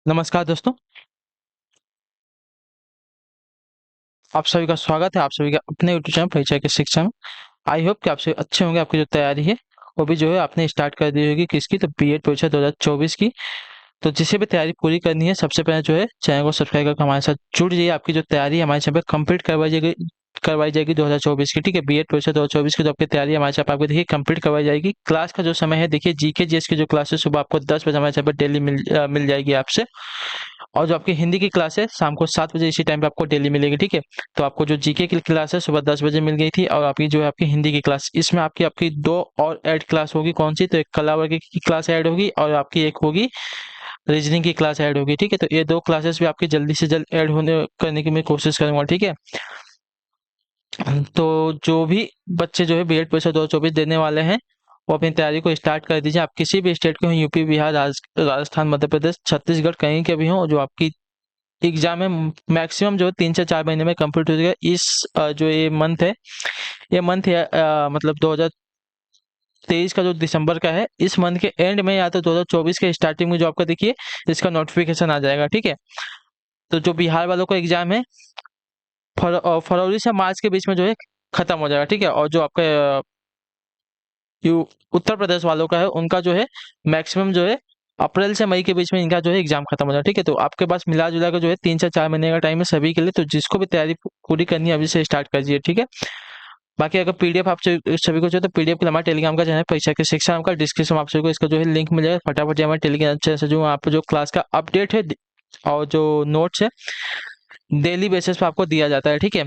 नमस्कार दोस्तों, आप सभी का स्वागत है आप सभी का अपने यूट्यूब चैनल परिचय की शिक्षा में। आई होप कि आप सभी अच्छे होंगे। आपकी जो तैयारी है वो भी जो है आपने स्टार्ट कर दी होगी किसकी, तो बीएड परीक्षा 2024 की। तो जिसे भी तैयारी पूरी करनी है सबसे पहले जो है चैनल को सब्सक्राइब करके हमारे साथ जुड़ जाइए। आपकी जो तैयारी है हमारे चैनल पे कंप्लीट करवाई जाएगी 2024 की। ठीक है, बीएड परीक्षा 2024 की जो आपकी तैयारी है हमारे चैनल पे आपको देखिए कंप्लीट करवाई जाएगी। क्लास का जो समय है देखिए, जीके जीएस की जो क्लास है सुबह आपको 10 बजे हमारे चैनल पर डेली मिल जाएगी आपसे। और जो आपकी हिंदी की क्लास है शाम को 7 बजे इसी टाइम पे आपको डेली मिलेगी। ठीक है, तो आपको जो जीके की क्लास है सुबह 10 बजे मिल गई थी, और आपकी जो है आपकी हिंदी की क्लास, इसमें आपकी आपकी दो और ऐड क्लास होगी। कौन सी? तो एक कला वर्ग की क्लास ऐड होगी और आपकी एक होगी रीजनिंग की क्लास ऐड होगी। ठीक है, तो ये दो क्लासेस भी आपकी जल्दी से जल्द ऐड होने करने की मैं कोशिश करूंगा। ठीक है, तो जो भी बच्चे जो है बीएड परीक्षा 2024 देने वाले हैं वो अपनी तैयारी को स्टार्ट कर दीजिए। आप किसी भी स्टेट के हो, यूपी, बिहार, राजस्थान, मध्य प्रदेश, छत्तीसगढ़, कहीं के भी हों, जो आपकी एग्जाम है मैक्सिमम जो 3 से 4 महीने में कंप्लीट हो जाएगा। इस जो ये मंथ है, ये मंथ है मतलब 2023 का जो दिसंबर का है, इस मंथ के एंड में या तो 2024 के स्टार्टिंग में जो आपका देखिए इसका नोटिफिकेशन आ जाएगा। ठीक है, तो जो बिहार वालों का एग्जाम है फरवरी से मार्च के बीच में जो है खत्म हो जाएगा। ठीक है, और जो आपका यू उत्तर प्रदेश वालों का है उनका जो है मैक्सिमम जो है अप्रैल से मई के बीच में इनका जो है एग्जाम खत्म हो जाएगा। ठीक है, तो आपके पास मिला जुला कर जो है 3 से 4 महीने का टाइम है सभी के लिए। तो जिसको भी तैयारी पूरी करनी है अभी से स्टार्ट कर। ठीक है, बाकी अगर पीडीएफ आप सभी को चाहिए तो पीडीएफ के लिए हमारे टेलीग्राम का चैनल है परीक्षा की शिक्षा नाम का, डिस्क्रिप्शन में आप सभी को इसका जो है लिंक मिल जाएगा। फटाफट जाइए हमारे टेलीग्राम चैनल से जो आप जो क्लास का अपडेट है और जो नोट्स है डेली बेसिस पे आपको दिया जाता है। ठीक है,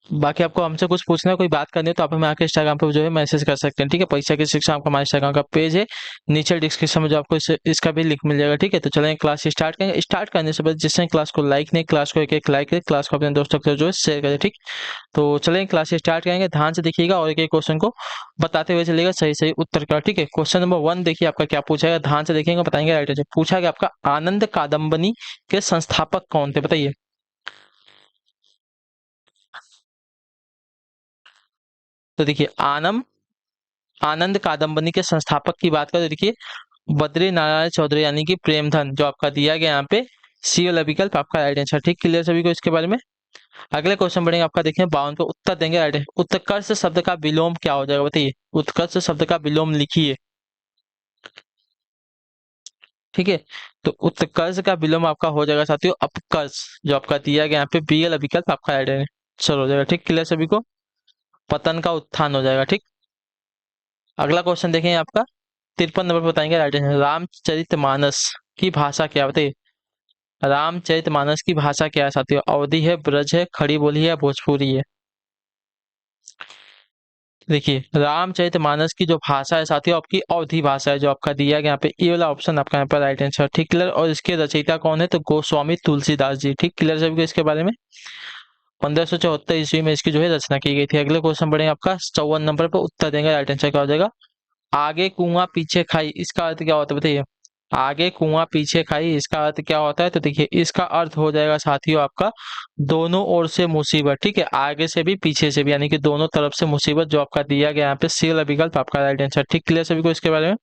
बाकी आपको हमसे कुछ पूछना है, कोई बात करनी है तो आप हमें आके इंस्टाग्राम पे जो है मैसेज कर सकते हैं। ठीक है, परीक्षा की शिक्षा आपका हमारे इंस्टाग्राम का पेज है, नीचे डिस्क्रिप्शन में जो आपको इसका भी लिंक मिल जाएगा। ठीक है, तो चलें क्लास स्टार्ट करेंगे। स्टार्ट करने से पहले जिसने क्लास को लाइक नहीं, क्लास को एक लाइक करें, क्लास को अपने दोस्तों के साथ जो है शेयर करें। ठीक, तो चलें क्लास स्टार्ट करेंगे। ध्यान से देखिएगा और एक एक क्वेश्चन को बताते हुए चलिएगा सही सही उत्तर का। ठीक है, क्वेश्चन नंबर 1 देखिए आपका क्या पूछा है, ध्यान से देखेंगे बताएंगे राइट आंसर। पूछा गया आपका आनंद कादम्बनी के संस्थापक कौन थे, बताइए। तो देखिए आनंद कादम्बनी के संस्थापक की बात करें तो देखिए बद्री नारायण चौधरी यानी कि प्रेमधन जो आपका दिया गया यहाँ पे सी वाला विकल्प आपका राइट आंसर। ठीक, क्लियर सभी को इसके बारे में। अगले क्वेश्चन बढ़ेंगे आपका, देखिए 52 पे उत्तर देंगे राइट। उत्कर्ष शब्द का विलोम क्या हो जाएगा, बताइए। उत्कर्ष शब्द का विलोम लिखिए। ठीक है, तो उत्कर्ष का विलोम आपका हो जाएगा साथियों अपकर्ष, जो आपका दिया गया यहाँ पे बी वाला विकल्प आपका राइट आंसर हो जाएगा। ठीक, क्लियर सभी को। पतन का उत्थान हो जाएगा। ठीक, अगला क्वेश्चन देखें आपका 53 नंबर पर बताएंगे राइट आंसर। रामचरितमानस की भाषा क्या है, बताइए। रामचरितमानस की भाषा क्या है साथियों? अवधी है, ब्रज है, खड़ी बोली है या भोजपुरी है? देखिए रामचरितमानस की जो भाषा है साथियों आपकी अवधी भाषा है, जो आपका दिया गया यहाँ पे ये वाला ऑप्शन आपका यहाँ पर राइट आंसर। ठीक, क्लियर। और इसके रचयिता कौन है? तो गोस्वामी तुलसीदास जी। ठीक, क्लियर सभी को इसके बारे में। 1574 ईस्वी में इसकी जो है रचना की गई थी। अगले क्वेश्चन बढ़ेंगे आपका 54 नंबर पर उत्तर देंगे राइट आंसर क्या हो जाएगा। आगे कुआं पीछे खाई, इसका अर्थ क्या होता है बताइए। आगे कुआं पीछे खाई, इसका अर्थ क्या होता है? तो देखिए इसका अर्थ हो जाएगा साथियों आपका दोनों ओर से मुसीबत। ठीक है, आगे से भी पीछे से भी, यानी कि दोनों तरफ से मुसीबत, जो आपका दिया गया यहाँ पे सी वाला विकल्प आपका राइट आंसर। ठीक, क्लियर सभी को इसके बारे में।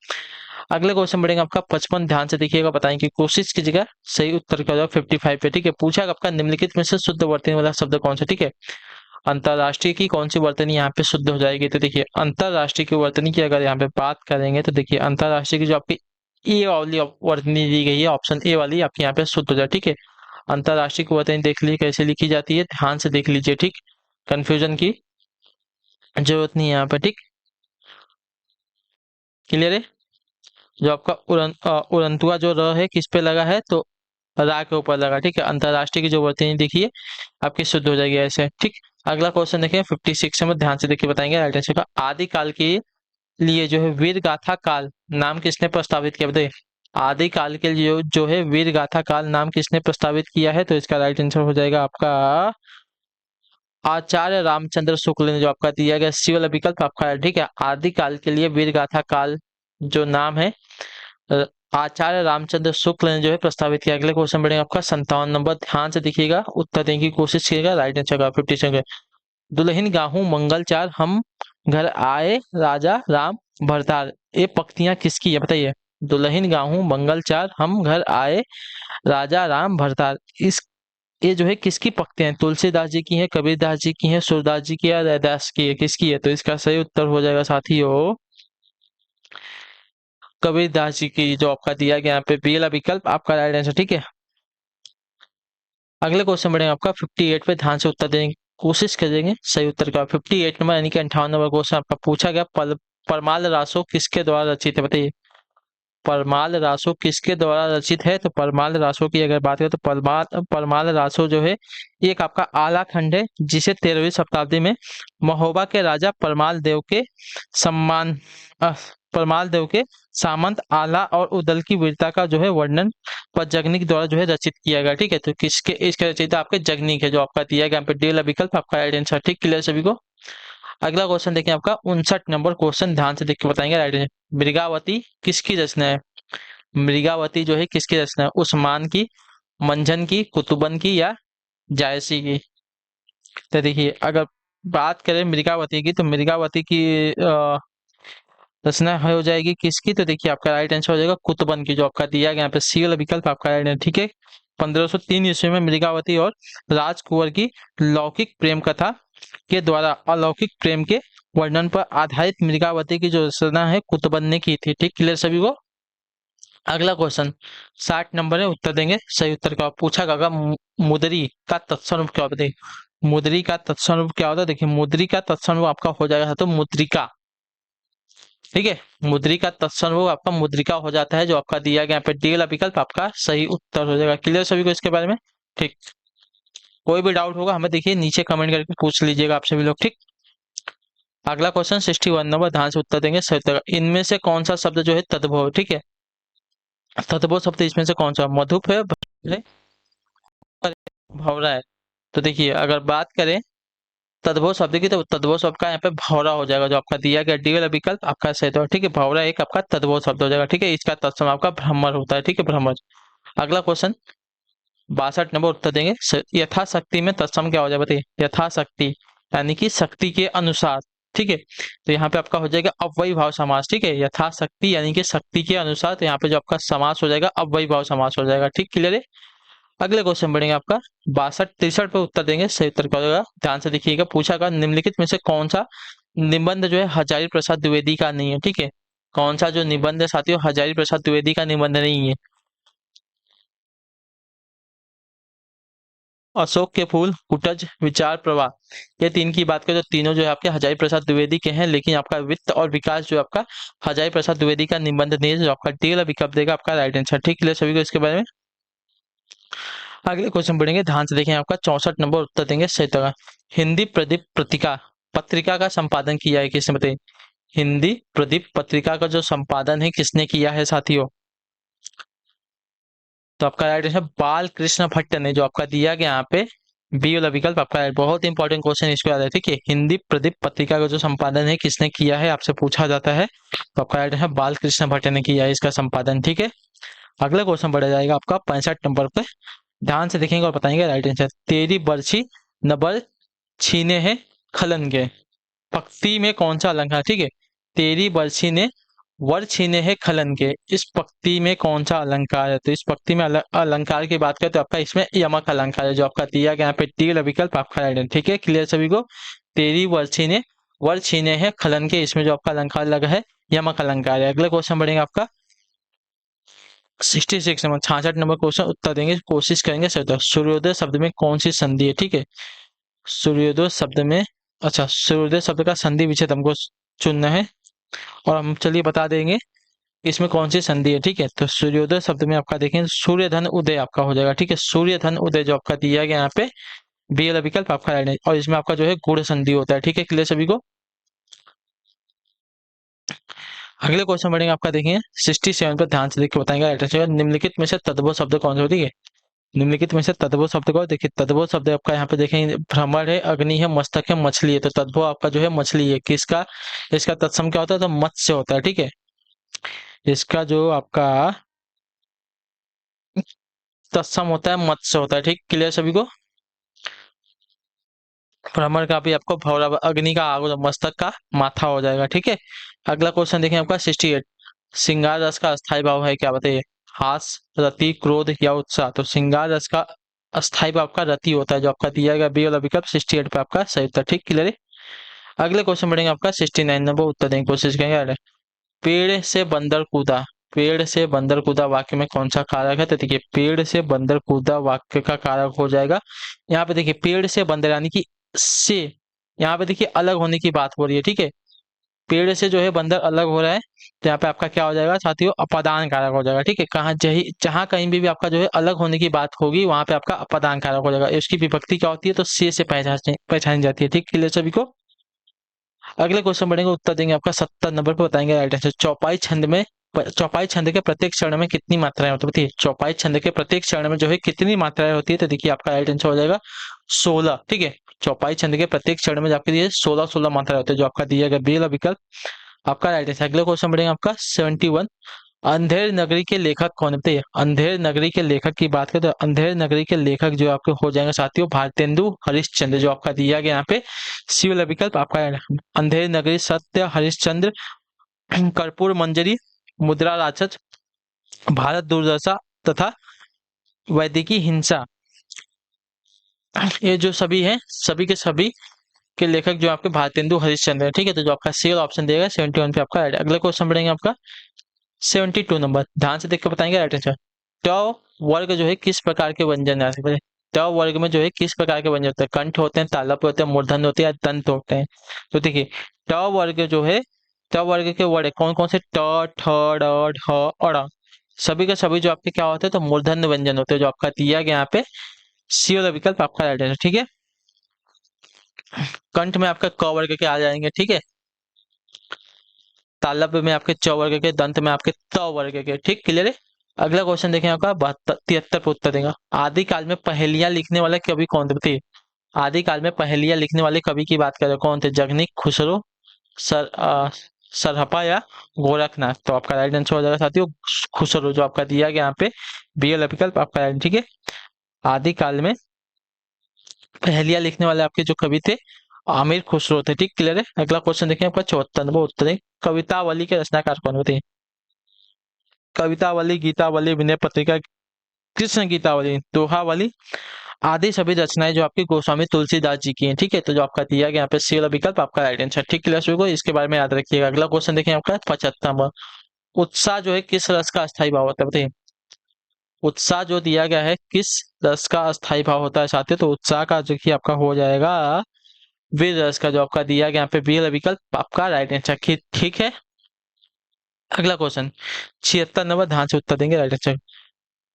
अगले क्वेश्चन बढ़ेंगे आपका 55, ध्यान से देखिएगा बताएं कि कोशिश कीजिएगा सही उत्तर क्या होगा 55 पे। ठीक है, पूछा आपका निम्नलिखित में से शुद्ध वर्तनी वाला शब्द कौन सा? ठीक है, अंतरराष्ट्रीय की कौन सी वर्तनी यहाँ पे शुद्ध हो जाएगी? तो देखिए अंतरराष्ट्रीय की वर्तनी की अगर यहाँ पे बात करेंगे तो देखिए अंतरराष्ट्रीय की जो आपकी ए वाली वर्तनी दी गई है, ऑप्शन ए वाली आपकी यहाँ पे शुद्ध हो जाए। ठीक है, अंतरराष्ट्रीय की वर्तनी देख लीजिए कैसे लिखी जाती है, ध्यान से देख लीजिए। ठीक, कंफ्यूजन की जरूरत नहीं है यहाँ पे। ठीक, क्लियर है। जो आपका उड़नतुआ जो र है किस पे लगा है? तो रा के ऊपर लगा। ठीक है, अंतरराष्ट्रीय की जो वर्तनी देखिए आपकी शुद्ध हो जाएगी ऐसे। ठीक, अगला क्वेश्चन देखिए 56 में, ध्यान से देखिए बताएंगे राइट आंसर का। आदिकाल के लिए जो है वीर गाथा काल नाम किसने प्रस्तावित किया, बताइए। आदिकाल के लिए जो है वीर गाथा काल नाम किसने प्रस्तावित किया है? तो इसका राइट आंसर हो जाएगा आपका आचार्य रामचंद्र शुक्ल ने, जो आपका दिया गया सी वाला विकल्प आपका है। ठीक है, आदिकाल के लिए वीर गाथा काल जो नाम है अ, आचार्य रामचंद्र शुक्ल ने जो है प्रस्तावित किया। अगले क्वेश्चन बढ़ेगा आपका 57 नंबर, ध्यान से देखिएगा उत्तर देने की कोशिश कीजिएगा राइट आंसर का 57। दुल्हन गाहूं मंगलचार हम घर आए राजा राम भरतार, ये पंक्तियां किसकी है बताइए। दुल्हन गाहूं मंगल चार, हम घर आए राजा राम भरतार। इस ये जो है किसकी पंक्तियां हैं? तुलसीदास जी की है, कबीरदास जी की है, सूरदास जी की है, रैदास की है, किसकी है? तो इसका सही उत्तर हो जाएगा साथियों कबीरदास जी की, जो आपका दिया गया यहाँ पे बी वाला विकल्प आपका राइट आंसर। ठीक है, अगले क्वेश्चन बढ़ेंगे आपका 58 पे, ध्यान से उत्तर देने की कोशिश करेंगे। सही उत्तर का 58 नंबर यानी कि 58 नंबर क्वेश्चन आपका पूछा गया, परमाल रासो किसके द्वारा रचित है? बताइए, परमाल रासो किसके द्वारा रचित है? तो परमाल रासो की अगर बात करें तो परमाल परमाल रासो जो है एक आपका आला खंड है, जिसे 13वीं शताब्दी में महोबा के राजा परमाल देव के सम्मान अ, परमाल देव के सामंत आला और उदल की वीरता का जो है वर्णन पर जगनिक द्वारा जो है रचित किया गया। ठीक है, तो किसके इसके रचयिता आपके जगनिक है, जो आपका दिया गया यहाँ पे डी वाला विकल्प आपका राइट आंसर। ठीक, क्लियर सभी को। अगला क्वेश्चन देखें आपका 59 नंबर क्वेश्चन, ध्यान से देख के बताएंगे राइट आंसर। मृगावती किसकी रचना है? मृगावती जो है किसकी रचना है? उस्मान की, मंझन की, कुतुबन की या जायसी की? तो देखिए, अगर बात करें मृगावती की, तो मृगावती की रचना हो जाएगी किसकी? तो देखिए आपका राइट आंसर हो जाएगा कुतुबन की, जो आपका दिया गया यहाँ पे सी वाला विकल्प आपका राइट आंसर। ठीक है, 1503 ईस्वी में मृगावती और राजकुंवर की लौकिक प्रेम कथा के द्वारा अलौकिक प्रेम के वर्णन पर आधारित मृगावती की जो रचना है कुतुबन ने की थी। ठीक, क्लियर सभी को। अगला क्वेश्चन 60 नंबर है, उत्तर देंगे। सही उत्तर का पूछा गया मुद्री का तत्सम क्या होता है? मुद्री का तत्सम क्या होता है? देखिए, मुद्री का तत्सम आपका हो जाएगा तो मुद्रिका। ठीक है, मुद्री का तत्सम आपका मुद्रिका हो जाता है, जो आपका दिया गया यहाँ पे डी वाला विकल्प आपका सही उत्तर हो जाएगा। क्लियर सभी को इसके बारे में। ठीक, कोई भी डाउट होगा हमें देखिए नीचे कमेंट करके पूछ लीजिएगा आप सभी लोग। ठीक, अगला क्वेश्चन 61 नंबर, ध्यान से उत्तर देंगे। सही उत्तर इनमें से कौन सा शब्द जो है तद्भव है? ठीक है, तद्भव शब्द इसमें से कौन सा? मधुप है, भौरा है? तो देखिए, अगर बात करें तद्भव शब्द की, तो तद्भव शब्द का यहाँ पे भौरा हो जाएगा, जो आपका दिया गया डी वाला विकल्प आपका सही होगा। ठीक है, भौरा एक आपका तद्भव शब्द हो जाएगा। ठीक है, इसका तत्सम आपका भ्रमर होता है। ठीक है, भ्रमर। अगला क्वेश्चन 62 नंबर, उत्तर देंगे। यथाशक्ति में तत्सम क्या हो जाएगा? बताइए, यथाशक्ति यानी कि शक्ति के अनुसार। ठीक है, तो यहाँ पे आपका हो जाएगा अव्ययी भाव समास। ठीक है, यथाशक्ति यानी कि शक्ति के अनुसार, तो यहाँ पे जो आपका समास हो जाएगा अव्ययी भाव समास हो जाएगा। ठीक, क्लियर है। अगले क्वेश्चन बढ़ेंगे आपका 62 63 पे, उत्तर देंगे। सही उत्तर क्या होगा? ध्यान से देखिएगा, पूछा गया निम्नलिखित में से कौन सा निबंध जो है हजारी प्रसाद द्विवेदी का नहीं है? ठीक है, कौन सा जो निबंध है साथियों हजारी प्रसाद द्विवेदी का निबंध नहीं है? अशोक के फूल, कुटज, विचार प्रवाह, ये तीन की बात करें तो तीनों जो है आपके हजारी प्रसाद द्विवेदी के हैं, लेकिन आपका वित्त और विकास जो आपका हजारी प्रसाद द्विवेदी का निबंध नहीं है, जो आपका डी वाला विकल्प देगा आपका राइट आंसर। ठीक है सभी को इसके बारे में। अगले क्वेश्चन बढ़ेंगे, ध्यान से देखें, आपका 64 नंबर, उत्तर देंगे सही तरह। हिंदी प्रदीप पत्रिका पत्रिका का संपादन किया है किसने? बताइए, हिंदी प्रदीप पत्रिका का जो संपादन है किसने किया है साथियों? तो आपका राइट आंसर बाल कृष्ण भट्ट ने, जो आपका दिया गया यहाँ पे बी वाला विकल्प आपका है। बहुत इंपॉर्टेंट क्वेश्चन इसको याद है। ठीक है, हिंदी प्रदीप पत्रिका का जो संपादन है किसने किया है आपसे पूछा जाता है, तो आपका राइट आंसर बाल कृष्ण भट्ट ने किया है इसका संपादन। ठीक है, अगला क्वेश्चन बढ़ जाएगा आपका 65 नंबर पे, ध्यान से देखेंगे और बताएंगे राइट आंसर। तेरी बरछी न बर छीने हैं खलन के, पक्ति में कौन सा अलंकार? ठीक है, तेरी बरछी ने वर छीने हैं खलन के, इस पक्ति में कौन सा अलंकार है? तो इस पक्ति में अलंकार की बात करें तो आपका इसमें यमक अलंकार है, जो आपका दिया गया यहाँ पे टी वाला विकल्प आपका राइट है। ठीक है, क्लियर सभी को। तेरी बरछी ने वर छीने हैं खलन के, इसमें जो आपका अलंकार लगा है यमक अलंकार है। अगला क्वेश्चन बढ़ेगा आपका 66 नंबर, 66 नंबर क्वेश्चन, उत्तर देंगे कोशिश करेंगे सर। तो सूर्योदय शब्द में कौन सी संधि है? ठीक है, सूर्योदय शब्द में, अच्छा सूर्योदय शब्द का संधि विच्छेद हमको चुनना है, और हम चलिए बता देंगे इसमें कौन सी संधि है। ठीक है, तो सूर्योदय शब्द में आपका देखें सूर्य धन उदय आपका हो जाएगा। ठीक है, सूर्य धन उदय जो आपका दिया गया यहाँ पे बी वाला विकल्प आपका राइट है, और इसमें आपका जो है गुण संधि होता है। ठीक है, क्लियर सभी को। अगले क्वेश्चन बढ़ेंगे आपका देखिए 67 पर, ध्यान से देख के बताएंगे राइट आंसर। निम्नलिखित में से तद्भव शब्द कौन सा है? ठीक है, निम्नलिखित में से तद्भव शब्द को देखिए, तद्भव शब्द आपका यहाँ पे देखेंगे भ्रमर है, अग्नि है, मस्तक है, मछली है। तो तद्भव आपका जो है मछली है, किसका? इसका तत्सम क्या होता है? तो मत्स्य होता है। ठीक है, इसका जो आपका तत्सम होता है मत्स्य होता है। ठीक, क्लियर सभी को। भ्रमर का भी आपको भौरा, अग्नि का आग, मस्तक का माथा हो जाएगा। ठीक है, अगला क्वेश्चन देखें आपका 68 श्रृंगार रस का अस्थाई भाव है क्या बताइए? हास, रति, क्रोध या उत्साह। तो श्रृंगार रस का अस्थाई भाव आपका रति होता है, जो आपका दिया गया बी वाला विकल्प 68 पे आपका सही उत्तर। ठीक, क्लियर है। अगले क्वेश्चन बढ़ेंगे आपका 69 नंबर, उत्तर देने की कोशिश करेंगे। पेड़ से बंदर कूदा, पेड़ से बंदर कूदा वाक्य में कौन सा कारक है? तो देखिए पेड़ से बंदर कूदा वाक्य का कारक हो जाएगा, यहाँ पे देखिए पेड़ से बंदर यानी कि से, यहाँ पे देखिए अलग होने की बात हो रही है। ठीक है, पेड़ से जो है बंदर अलग हो रहा है, तो यहाँ पे आपका क्या हो जाएगा साथियों? अपादान कारक हो जाएगा। ठीक है, कहाँ जहाँ कहीं भी आपका जो है अलग होने की बात होगी, वहां पे आपका अपादान कारक हो जाएगा। इसकी विभक्ति क्या होती है? तो से पहचानी जाती है। ठीक, क्लियर सभी को। अगले क्वेश्चन बढ़ेंगे, उत्तर देंगे आपका 70 नंबर पे, बताएंगे राइट आंसर। चौपाई छंद के प्रत्येक चरण में कितनी मात्राएं होती है? बताइए चौपाई छंद के प्रत्येक चरण में जो है कितनी मात्राएं होती है? तो देखिए आपका राइट आंसर हो जाएगा 16। ठीक है, चौपाई छंद के प्रत्येक चरण में आपके लिए 16 मात्राएं होती है, जो आपका दिया गया बी वाला विकल्प आपका राइट आंसर। अगले क्वेश्चन बढ़ेंगे आपका 71। अंधेर नगरी के लेखक कौन है? बताइए अंधेर नगरी के लेखक की बात करें तो अंधेर नगरी के लेखक जो आपके हो जाएंगे साथियों भारतेंदु हरिश्चंद्र, जो आपका दिया गया यहाँ पे सी वाला विकल्प आपका है। अंधेर नगरी, सत्य, हरिश्चंद्र, कर्पूर मंजरी, मुद्रा राक्षस, भारत दुर्दशा तथा वैदिकी हिंसा, ये जो सभी हैं सभी के सभी के लेखक जो आपके भारतेंदु हरिश्चंद्र है। ठीक है, तो जो आपका सी वाला ऑप्शन देगा 71 पे आपका। अगला क्वेश्चन बढ़ेंगे आपका 72 नंबर, ध्यान से देख के बताएंगे राइट आंसर। ट वर्ग जो है किस प्रकार के व्यंजन है? ट वर्ग में जो है किस प्रकार के व्यंजन होते हैं? कंठ होते हैं, तालव्य होते हैं, मूर्धन्य होते हैं या दंत होते हैं? तो देखिए ट वर्ग जो है, ट वर्ग के वर्ड कौन कौन से? ट, ठ, ड, ढ, अड़, सभी के सभी जो आपके क्या होते हैं? तो मूर्धन्य व्यंजन होते हैं, जो आपका दिया गया यहाँ पे सी वाला विकल्प आपका राइट आंसर। ठीक है, कंठ में आपका क वर्ग के आ जाएंगे। ठीक है, तालव्य में आपके च वर्ग के, दंत में आपके त वर्ग के। ठीक, क्लियर है। अगला क्वेश्चन देखें आपका 73 पे उत्तर देगा। आदिकाल में पहेलियां लिखने वाले कवि कौन थे? बताइए आदिकाल में पहेलियां लिखने वाले कवि की बात करें कौन थे? जगनीक, खुसरो, सर सरहपा या गोरखनाथ? तो आपका राइट आंसर हो जाएगा साथियों खुसरो, जो आपका दिया गया यहाँ पे बी वाला विकल्प आपका राइट। ठीक है, आदिकाल में पहेलियां लिखने वाले आपके जो कवि थे आमिर खुसरो थे। ठीक, क्लियर है। अगला क्वेश्चन देखें आपका 74 नंबर, उत्तर है कवितावली के रचनाकार कौन होते हैं? कवितावली, गीतावली, विनय पत्रिका, कृष्ण गीतावली, दोहावली आदि सभी रचनाएं जो आपकी गोस्वामी तुलसीदास जी की हैं। ठीक है, तो जो आपका दिया गया यहाँ पे सी वाला विकल्प आपका राइट आंसर। ठीक, क्लियर सभी को, इसके बारे में याद रखिएगा। अगला क्वेश्चन देखें आपका 75 नंबर, उत्साह जो है किस रस का अस्थाई भाव होता है? बताइए उत्साह जो दिया गया है किस रस का अस्थाई भाव होता है साथियों? तो उत्साह का जो कि आपका हो जाएगा वीर रस का, जो आपका दिया गया यहाँ पे बी वाला विकल्प आपका राइट आंसर। ठीक है। अगला क्वेश्चन 76 नंबर, ध्यान से उत्तर देंगे राइट आंसर।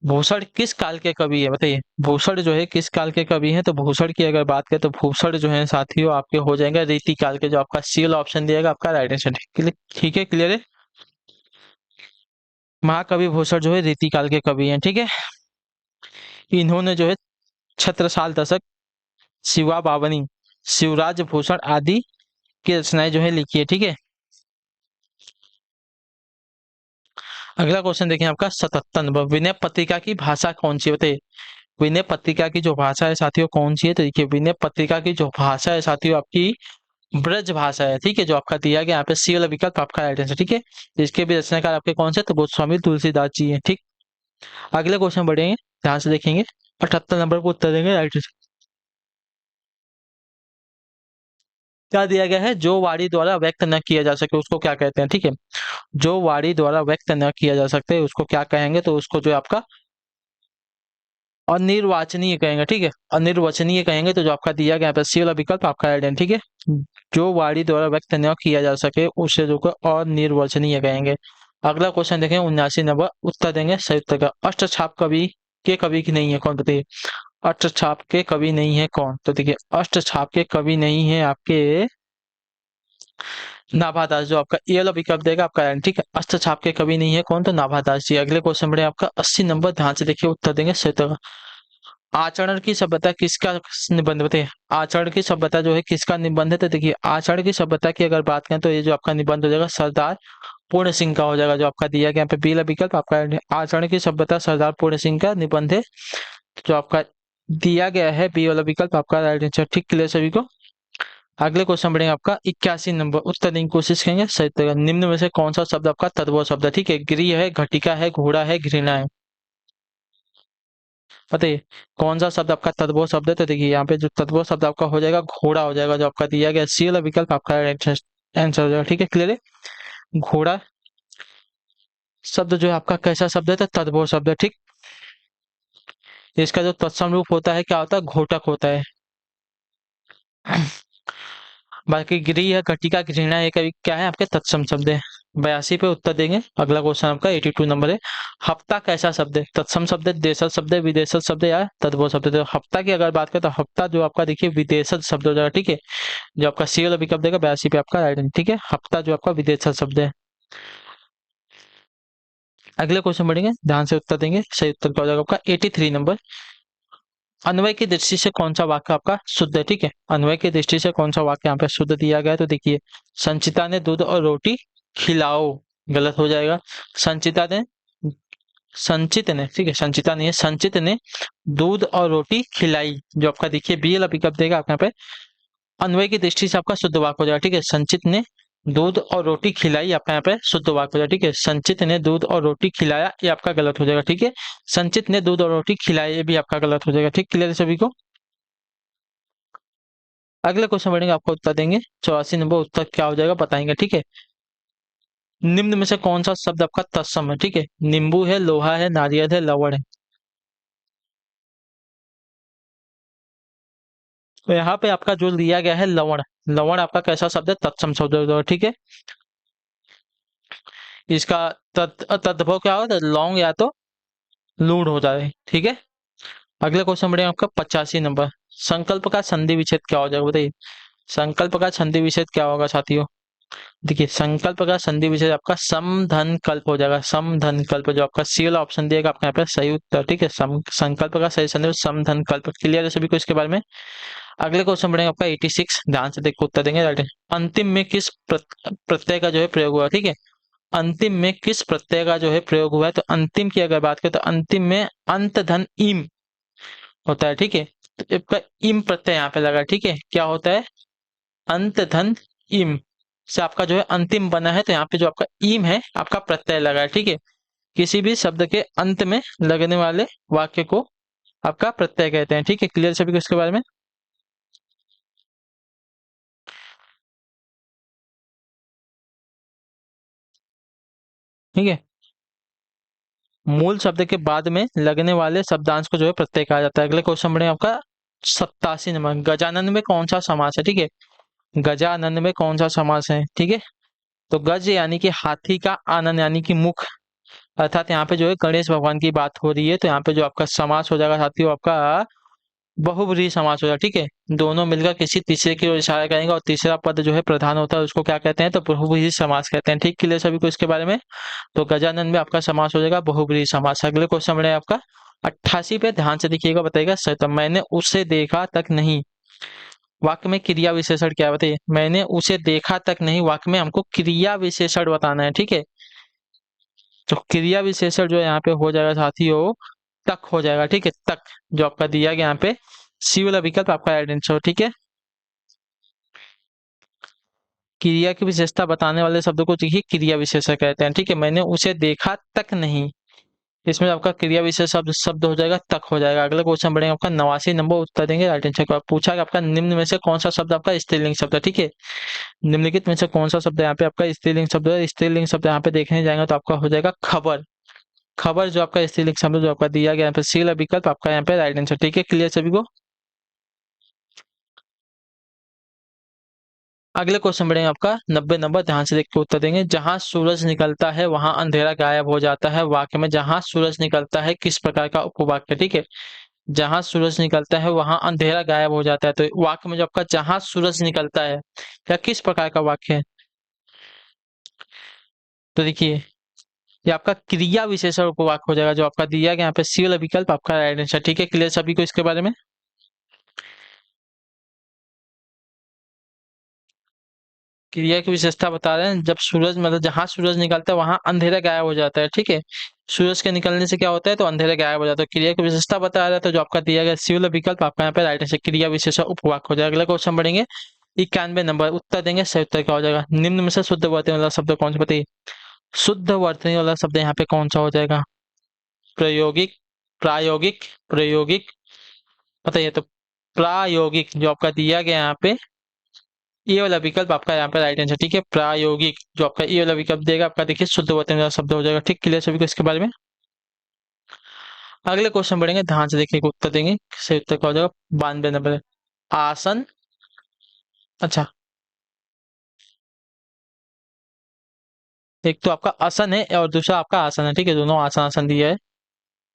भूषण किस काल के कवि है? बताइए भूषण जो है किस काल के कवि हैं? तो भूषण की अगर बात करें तो भूषण जो है साथियों आपके हो जाएंगे रीति काल के, जो आपका सी वाला ऑप्शन दिएगा आपका राइट आंसर। ठीक है, क्लियर है। महाकवि भूषण जो है रीति काल के कवि हैं। ठीक है, इन्होंने जो है छत्रसाल दशक, शिवा बावनी, शिवराज भूषण आदि की रचनाएं जो है लिखी है। ठीक है, अगला क्वेश्चन देखें आपका 77 नंबर, विनय पत्रिका की भाषा कौन सी? बताइए विनय पत्रिका की जो भाषा है साथियों कौन सी है? तो देखिए विनय पत्रिका की जो भाषा है साथियों आपकी ब्रज भाषा है। ठीक है, जो आपका दिया गया यहाँ पे सी वाला विकल्प आपका राइट आंसर। ठीक है, इसके भी रचनाकार आपके कौन से? तो गोस्वामी तुलसीदास जी हैं। ठीक, अगले क्वेश्चन बढ़ेंगे, ध्यान से देखेंगे 78 नंबर को उत्तर देंगे राइट आंसर। क्या दिया गया है? जो वाणी द्वारा व्यक्त न किया जा सके उसको क्या कहते हैं? ठीक है, जो वाणी द्वारा व्यक्त न किया जा सकते उसको क्या कहेंगे? तो उसको जो आपका अनिर्वाचनीय कहेंगे। ठीक है, अनिर्वचनीय कहेंगे, तो जो आपका दिया गया है सी वाला विकल्प आपका राइट है। ठीक है, जो वाणी द्वारा व्यक्त न किया जा सके उसे जो अनिर्वचनीय कहेंगे। अगला क्वेश्चन देखें 79 नंबर, उत्तर देंगे सही उत्तर का। अष्टछाप कवि के कवि की नहीं है कौन? बताइए अष्टछाप के कवि नहीं है कौन? तो देखिए अष्टछाप के कवि नहीं है आपके नाभादास, जो आपका ये वाला विकल्प देगा आपका राइट। ठीक है, अष्टछाप के कवि नहीं है कौन? तो नाभादास जी। अगले क्वेश्चन बढ़े आपका 80 नंबर, ध्यान से देखिए उत्तर देंगे सही उत्तर का। आचरण की सभ्यता किसका निबंध? बताइए आचरण की सभ्यता जो है किसका निबंध है? तो देखिए आचरण की सभ्यता की अगर बात करें तो ये जो आपका निबंध हो जाएगा सरदार पूर्ण सिंह का हो जाएगा, जो आपका दिया गया यहाँ पे बी वाला विकल्प आपका आचरण की सभ्यता सरदार पूर्ण सिंह का निबंध है, जो आपका दिया गया है बी वाला विकल्प आपका राइट आंसर। ठीक, क्लियर सभी को। अगले क्वेश्चन बढ़ेंगे आपका 81 नंबर, उत्तर देने की कोशिश करेंगे सही तरह। निम्न में से कौन सा शब्द आपका तद्भव शब्द है? ठीक है, गिरी है, घटिका है, घोड़ा है, घृणा है। बताइए कौन सा शब्द आपका तद्भव शब्द है? तो देखिए यहाँ पे जो तद्भव शब्द आपका हो जाएगा घोड़ा हो जाएगा, जो आपका दिया गया सी वाला विकल्प आपका आंसर हो जाएगा। ठीक है, क्लियर है। घोड़ा शब्द जो है आपका कैसा शब्द है? तो तद्भव शब्द है। ठीक, इसका जो तत्सम रूप होता है क्या होता है? घोटक होता है। बाकी गिरी है, घटिका, घृणा है, कभी क्या है आपके तत्सम शब्द है। 82 पे उत्तर देंगे। अगला क्वेश्चन आपका 82 नंबर है। हफ्ता कैसा शब्द है? तत्सम शब्द है, देशज शब्द है, विदेशज शब्द है या तद्भव शब्द है? तो हफ्ता की अगर बात करें तो हफ्ता जो आपका देखिए विदेशज शब्द हो जाएगा। ठीक है, जो आपका सी वाला विकल्प देगा 82 पे आपका राइट आंसर। ठीक है, हफ्ता जो आपका विदेशज शब्द है। अगले क्वेश्चन बढ़ेंगे, ध्यान से उत्तर देंगे। सही उत्तर क्या हो जाएगा आपका 83 नंबर। अन्वय की दृष्टि से कौन सा वाक्य आपका शुद्ध है? ठीक है, अन्वय की दृष्टि से कौन सा वाक्य यहाँ पे शुद्ध दिया गया है? तो देखिए संचिता ने दूध और रोटी खिलाओ, गलत हो जाएगा। संचिता ने, संचित ने, ठीक है संचिता नहीं है, संचित ने दूध और रोटी खिलाई, जो आपका देखिए बी वाला पिकअप देगा आपके यहाँ पे। अन्वय की दृष्टि से आपका शुद्ध वाक्य हो जाएगा। ठीक है, संचित ने दूध और रोटी खिलाई आपका यहाँ पे शुद्ध वाक्य हो जाएगा। ठीक है, संचित ने दूध और रोटी खिलाया ये आपका गलत हो जाएगा। ठीक है, संचित ने दूध और रोटी खिलाई ये भी आपका गलत हो जाएगा। ठीक, क्लियर है सभी को। अगले क्वेश्चन बढ़ेंगे, आपको उत्तर देंगे। 84 नंबर उत्तर क्या हो जाएगा बताएंगे। ठीक है, निम्न में से कौन सा शब्द आपका तत्सम है? ठीक है, नींबू है, लोहा है, नारियल है, लवण है। तो यहाँ पे आपका जो लिया गया है लवण, लवण आपका कैसा शब्द है? तत्सम शब्द है। ठीक है, इसका तद्भव क्या होगा? लौंग या तो लूण हो जाए। ठीक है, अगले क्वेश्चन बढ़ेगा आपका 85 नंबर। संकल्प का संधि विच्छेद क्या हो जाएगा बताइए? संकल्प का संधि विच्छेद क्या होगा साथियों? देखिए संकल्प का संधि विच्छेद आपका समधन कल्प हो जाएगा। समधन कल्प, जो आपका सी वाला ऑप्शन दिएगा आपके यहाँ पे सही उत्तर। ठीक है, संकल्प का सही संधि समधन कल्प। क्लियर है सभी को इसके बारे में। अगले क्वेश्चन बढ़ेगा आपका 86, ध्यान से देखो उत्तर देंगे। राइट, अंतिम में किस प्रत्यय का जो है प्रयोग हुआ? ठीक है, अंतिम में किस प्रत्यय का जो है प्रयोग हुआ है? तो अंतिम की अगर बात करें तो अंतिम में अंत धन इम होता है। ठीक है, तो आपका इम प्रत्यय यहाँ पे लगा है। ठीक है, क्या होता है? अंत धन इम से आपका जो है अंतिम बना है, तो यहाँ पे जो आपका इम है आपका प्रत्यय लगा है। ठीक है, किसी भी शब्द के अंत में लगने वाले वाक्य को आपका प्रत्यय कहते हैं। ठीक है, क्लियर सभी को इसके बारे में। ठीक है, मूल शब्द के बाद में लगने वाले शब्दांश को जो है प्रत्यय कहा जाता है। अगले क्वेश्चन बढ़े आपका 87 नंबर। गजानन में कौन सा समास है? ठीक है, गजानन में कौन सा समास है? ठीक है, तो गज यानी कि हाथी का, आनन यानी कि मुख, अर्थात यहाँ पे जो है गणेश भगवान की बात हो रही है, तो यहाँ पे जो आपका समास हो जाएगा साथियों आपका बहुब्रीहि समास हो जाएगा। ठीक है, दोनों मिलकर किसी तीसरे की ओर इशारा करेंगे और तीसरा पद जो है प्रधान होता है, उसको क्या कहते हैं? तो बहुब्रीहि समास कहते हैं। ठीक, क्लियर सभी को इसके बारे में। तो गजानन में आपका समास हो जाएगा बहुब्रीहि समास। अगले क्वेश्चन बढ़े आपका 88 पे, ध्यान से देखिएगा, बताइएगा सही। मैंने उसे देखा तक नहीं, वाक्य में क्रिया विशेषण क्या है बताइए? मैंने उसे देखा तक नहीं, वाक्य में हमको क्रिया विशेषण बताना है। ठीक है, तो क्रिया विशेषण जो यहाँ पे हो जाएगा साथियों तक हो जाएगा। ठीक है, तक जो आपका दिया गया यहाँ पे सी वाला विकल्प आपका आइडेंटिटी हो। ठीक है, क्रिया की विशेषता बताने वाले शब्द को देखिए क्रिया विशेषण कहते हैं। ठीक है, मैंने उसे देखा तक नहीं, इसमें आपका क्रिया विशेष शब्द शब्द हो जाएगा तक हो जाएगा। अगला क्वेश्चन बढ़ेगा आपका 89 नंबर, उत्तर देंगे राइट आंसर को। पूछा कि आपका निम्न में से कौन सा शब्द आपका स्त्रीलिंग शब्द है? ठीक है, निम्नलिखित में से कौन सा शब्द यहाँ पे आपका स्त्रीलिंग शब्द है? स्त्रीलिंग शब्द यहाँ पे देखने जाएंगे तो आपका हो जाएगा खबर। खबर जो आपका स्त्रीलिंग शब्द जो आपका दिया गया यहाँ पे सी वाला विकल्प आपका यहाँ पे राइट आंसर। ठीक है, क्लियर सभी को। अगले क्वेश्चन बढ़ेंगे आपका 90 नंबर, ध्यान से देख के उत्तर देंगे। जहां सूरज निकलता है वहां अंधेरा गायब हो जाता है, वाक्य में जहां सूरज निकलता है किस प्रकार का उपवाक्य? ठीक है, जहां सूरज निकलता है वहां अंधेरा गायब हो जाता है, तो वाक्य में जो आपका जहां सूरज निकलता है या किस प्रकार का वाक्य है? तो देखिए ये आपका क्रिया विशेषण उपवाक्य हो जाएगा, जो आपका दिया गया यहाँ पे सी वाला विकल्प आपका राइट आंसर। ठीक है, क्लियर सभी को इसके बारे में। क्रिया की विशेषता बता रहे हैं, जब सूरज मतलब जहां सूरज निकलता है वहां अंधेरा गायब हो जाता है। ठीक है, सूरज के निकलने से क्या होता है? तो अंधेरा गायब हो जाता है। क्रिया की विशेषता बता रहा है, तो जो आपका दिया गया सी वाला विकल्प आपका यहाँ पे राइट आंसर क्रिया विशेषण उपवाक्य हो जाएगा। अगला क्वेश्चन बढ़ेंगे 91 नंबर उत्तर देंगे, सही उत्तर क्या हो जाएगा? निम्न में से शुद्ध वर्तनी वाला शब्द कौन सा बताइए? शुद्ध वर्तनी वाला शब्द यहाँ पे कौन सा हो जाएगा? प्रायोगिक, प्रायोगिक, प्रायोगिक, बताइए तो। प्रायोगिक जो आपका दिया गया यहाँ पे, ये वाला विकल्प आपका यहाँ पे राइट आंसर, ठीक है। प्रायोगिक जो आपका ये वाला विकल्प देगा आपका, देखिए शुद्ध वर्तनी वाला शब्द हो जाएगा, ठीक। क्लियर सभी को इसके बारे में? अगले क्वेश्चन बढ़ेंगे, ध्यान से देखिए उत्तर देंगे, सही उत्तर क्या हो जाएगा? 92 नंबर। आसन, अच्छा, एक तो आपका आसन है और दूसरा आपका आसन है, ठीक है, दोनों आसन आसन दिया है।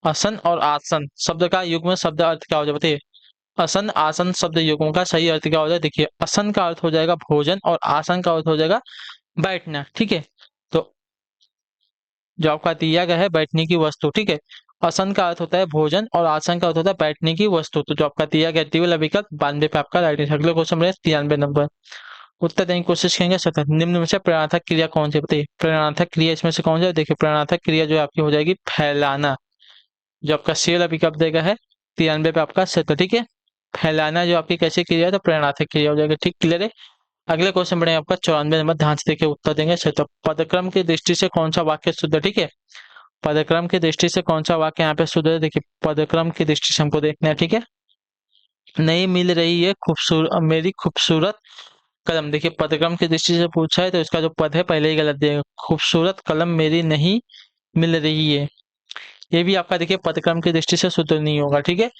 आसन और आसन शब्द का युग्म शब्द अर्थ क्या हो जाए बताइए? आसन आसन शब्द युग्म का सही अर्थ क्या हो जाए? देखिए आसन का अर्थ हो जाएगा भोजन और आसन का अर्थ हो जाएगा बैठना, ठीक है। तो जो आपका दिया गया है बैठने की वस्तु, ठीक है। आसन का अर्थ होता है भोजन और आसन का अर्थ होता है बैठने की वस्तु। तो जो आपका दिया गया डी वाला विकल्प 92 पे आपका राइट आंसर। अगले क्वेश्चन में 93 नंबर उत्तर देने की कोशिश करेंगे। सतत निम्न में से प्रेरणात्मक क्रिया कौन सी बताइए? प्रेरणात्मक क्रिया इसमें से कौन सी है? देखिए प्रेरणात्मक क्रिया जो आपकी हो जाएगी फैलाना, जो आपका सी वाला विकल्प देगा है 93 पे आपका सतत, ठीक है। फैलाना जो आपकी कैसी क्रिया है? तो प्रेरणात्मक क्रिया हो जाएगा, ठीक। क्लियर है? अगले क्वेश्चन बढ़े आपका 94 नंबर, ध्यान से देखिए उत्तर देंगे। सतत पदक्रम की दृष्टि से कौन सा वाक्य शुद्ध है? ठीक है, पदक्रम की दृष्टि से कौन सा वाक्य यहाँ पे शुद्ध है? देखिए पदक्रम की दृष्टि से हमको देखना है, ठीक है। नहीं मिल रही है खूबसूरत मेरी खूबसूरत कलम, देखिए पदक्रम की दृष्टि से पूछा है तो इसका जो पद है पहले ही गलत दिया। खूबसूरत कलम मेरी नहीं मिल रही है, ये भी आपका देखिए पदक्रम की दृष्टि से शुद्ध नहीं होगा, ठीक है।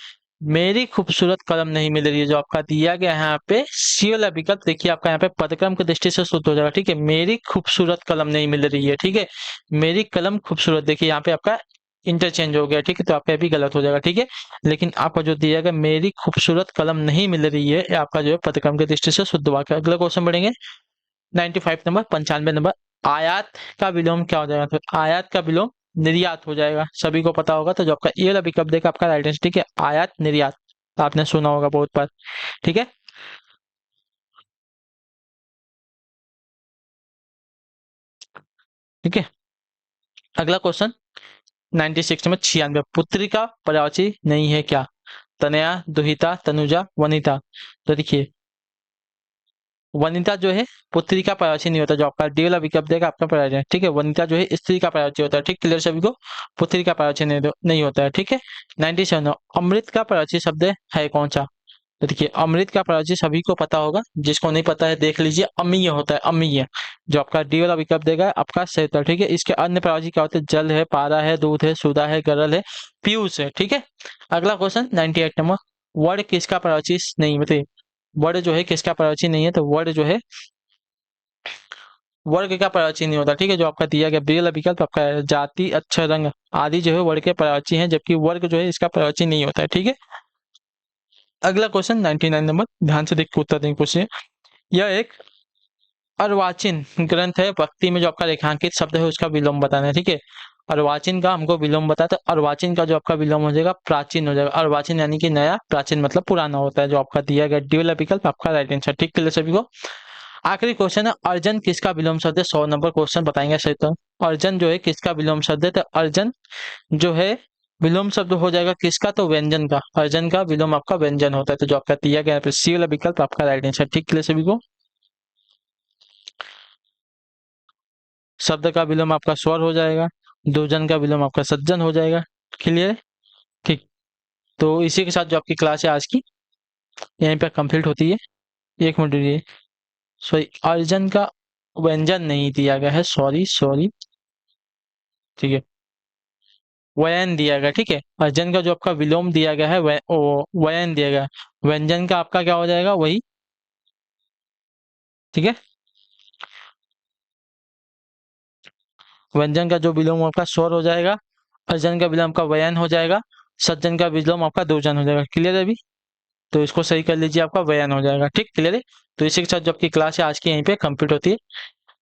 मेरी खूबसूरत कलम नहीं मिल रही है जो आपका दिया गया है यहाँ पे सी वाला विकल्प, देखिए आपका यहाँ पे पदक्रम की दृष्टि से शुद्ध हो जाएगा, ठीक है। मेरी खूबसूरत कलम नहीं मिल रही है, ठीक है। मेरी कलम खूबसूरत, देखिए यहाँ पे आपका इंटरचेंज हो गया, ठीक है, तो आपका ये भी गलत हो जाएगा, ठीक है। लेकिन आपका जो दिया गया मेरी खूबसूरत कलम नहीं मिल रही है, ये आपका जो है पदक्रम की दृष्टि से शुद्ध वाक्य। अगला क्वेश्चन बढ़ेंगे 95 नंबर, 95 नंबर। आयात का विलोम क्या हो जाएगा? तो आयात का विलोम निर्यात हो जाएगा, सभी को पता होगा। तो जो आपका ये वाला विकल्प देगा आपका राइट आंसर, ठीक है। आयात निर्यात आपने सुना होगा बहुत बार, ठीक है। ठीक है, अगला क्वेश्चन 96 में 96, पुत्री का पर्यायवाची नहीं है क्या? तनया, दुहिता, तनुजा, वनिता। तो देखिए वनिता जो है पुत्री का पर्यायवाची नहीं होता, जो आपका डी वाला विकल्प देगा आपका पर्यायवाची है, ठीक है। वनिता जो है स्त्री का पर्यायवाची होता है, ठीक। क्लियर सभी को? पुत्री का पर्यायवाची नहीं होता है, ठीक है। 97 अमृत का पर्यायवाची शब्द है कौन सा? तो देखिए अमृत का पर्यायवाची सभी को पता होगा, जिसको नहीं पता है देख लीजिए, अमीय होता है, अमीय। जो आपका डी वाला विकल्प देगा आपका सही उत्तर, ठीक है। इसके अन्य पर्यायवाची क्या होते हैं? जल है, पारा है, दूध है, सुधा है, गरल है, पीयूष है, ठीक है। अगला क्वेश्चन 98 नंबर, वर्ड किसका पर्यायवाची नहीं बताइए? वर्ड जो है किसका पर्यायवाची नहीं है? तो वर्ड जो है वर्ग का पर्यायवाची नहीं होता, ठीक है। जो आपका दिया गया बी वाला विकल्प आपका है, जाति, अक्षर, रंग आदि जो है वर्ग के पर्यायवाची हैं, जबकि वर्ग जो है इसका पर्यायवाची नहीं होता है, ठीक है। अगला क्वेश्चन 99 नंबर, ध्यान से देख के उत्तर देंगे क्वेश्चन। यह एक अर्वाचीन ग्रंथ है, भक्ति में जो आपका रेखांकित शब्द है उसका विलोम बताना है, ठीक है। अर्वाचीन का हमको विलोम बताता है, अर्वाचीन का जो आपका विलोम हो जाएगा प्राचीन हो जाएगा। अर्वाचीन यानी कि नया, प्राचीन मतलब पुराना होता है। जो आपका दिया गया डी वाला विकल्प आपका राइट आंसर, ठीक। के लिए सभी को आखिरी क्वेश्चन है, अर्जन किसका विलोम शब्द है? 100 नंबर क्वेश्चन बताएंगे सही तो। अर्जन जो है किसका विलोम शब्द है? तो अर्जन जो है विलोम शब्द हो जाएगा किसका? तो व्यंजन का। अर्जन का विलोम आपका व्यंजन होता है, तो जो आपका दिया गया है सी वाला विकल्प आपका राइट आंसर, ठीक। के लिए सभी को शब्द का विलोम आपका स्वर हो जाएगा, दुर्जन का विलोम आपका सज्जन हो जाएगा। क्लियर है? ठीक। तो इसी के साथ जो आपकी क्लास है आज की यहीं पर कंप्लीट होती है। एक मिनट रुकिए, सॉरी अर्जन का व्यंजन नहीं दिया गया है, सॉरी सॉरी, ठीक है, वयन दिया गया, ठीक है। अर्जन का जो आपका विलोम दिया गया है वयन दिया गया है। व्यंजन का आपका क्या हो जाएगा? वही, ठीक है। व्यंजन का जो विलोम आपका स्वर हो जाएगा, अर्जन का विलोम आपका वयन हो जाएगा, सज्जन का विलोम आपका दुर्जन हो जाएगा। क्लियर है अभी? तो इसको सही कर लीजिए, आपका वयन हो जाएगा, ठीक। क्लियर है? तो इसी के साथ जो आपकी क्लास है आज की यहीं पे कंप्लीट होती है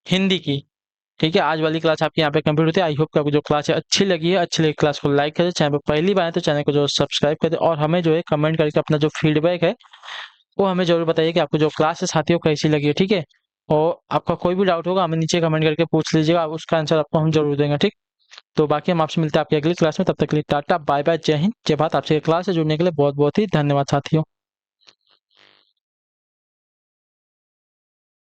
हिंदी की, ठीक है। आज वाली क्लास आपकी यहाँ पे कंप्लीट होती है। आई होप कि आपको जो क्लास है अच्छी लगी है, अच्छी लगी क्लास को लाइक करें, चैनल पर पहली बार है तो चैनल को जो सब्सक्राइब करें, और हमें जो है कमेंट करके अपना जो फीडबैक है वो हमें जरूर बताइए कि आपको जो क्लास है साथियों कैसी लगी है, ठीक है। और आपका कोई भी डाउट होगा हमें नीचे कमेंट करके पूछ लीजिएगा, उसका आंसर आपको हम जरूर देंगे, ठीक। तो बाकी हम आपसे मिलते हैं आपकी अगली क्लास में, तब तक के लिए टाटा बाय बाय, जय हिंद जय भारत। आपसे क्लास से जुड़ने के लिए बहुत बहुत ही धन्यवाद साथियों।